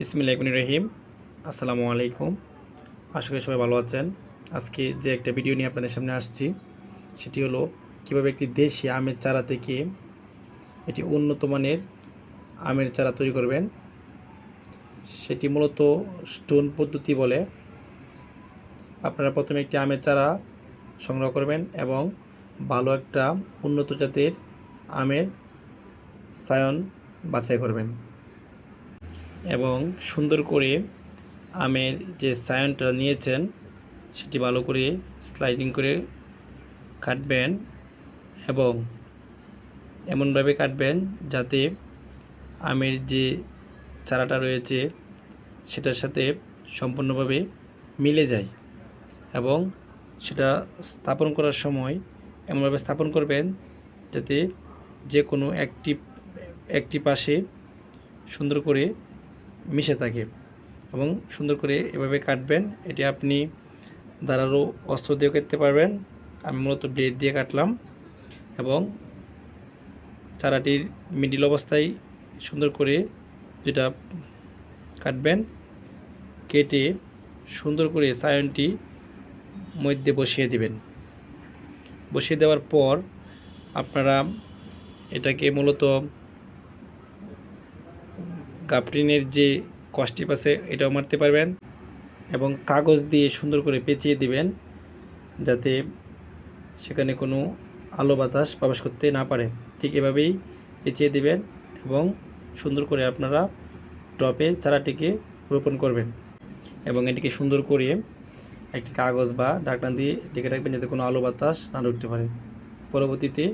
বিসমিল্লাহির রহিম। আসসালামু আলাইকুম। আশা করি সবাই ভালো আছেন। আজকে যে একটা ভিডিও নিয়ে আপনাদের সামনে আসছি সেটি হলো কীভাবে একটি দেশি আমের চারা থেকে এটি উন্নত মানের আমের চারা তৈরি করবেন। সেটি মূলত স্টোন পদ্ধতি বলে। আপনারা প্রথমে একটি আমের চারা সংগ্রহ করবেন এবং ভালো একটা উন্নত জাতের আমের সায়ন বাছাই করবেন এবং সুন্দর করে আমের যে সায়নটা নিয়েছেন সেটি ভালো করে স্লাইডিং করে কাটবেন এবং এমনভাবে কাটবেন যাতে আমের যে চারাটা রয়েছে সেটার সাথে সম্পূর্ণভাবে মিলে যায় এবং সেটা স্থাপন করার সময় এমনভাবে স্থাপন করবেন যাতে যে কোনো একটি পাশে সুন্দর করে মিশে থাকে এবং সুন্দর করে এভাবে কাটবেন। এটি আপনি ধারালো অস্ত্র দিয়ে কাটতে পারবেন। আমি মূলত ব্লেড দিয়ে কাটলাম এবং চারাটির মিডিল অবস্থায় সুন্দর করে যেটা কাটবেন, কেটে সুন্দর করে সায়নটি মধ্যে বসিয়ে দিবেন। বসিয়ে দেওয়ার পর আপনারা এটাকে মূলত গাপটিনের যে কষ্টিপ আছে এটাও মারতে পারবেন এবং কাগজ দিয়ে সুন্দর করে পেঁচিয়ে দিবেন যাতে সেখানে কোনো আলো বাতাস প্রবেশ করতে না পারে। ঠিক এভাবেই পেঁচিয়ে দিবেন এবং সুন্দর করে আপনারা টপে চারাটিকে রোপণ করবেন এবং এটিকে সুন্দর করে একটি কাগজ বা ঢাকনা দিয়ে ঢেকে রাখবেন যাতে কোনো আলো বাতাস না ঢুকতে পারে। পরবর্তীতে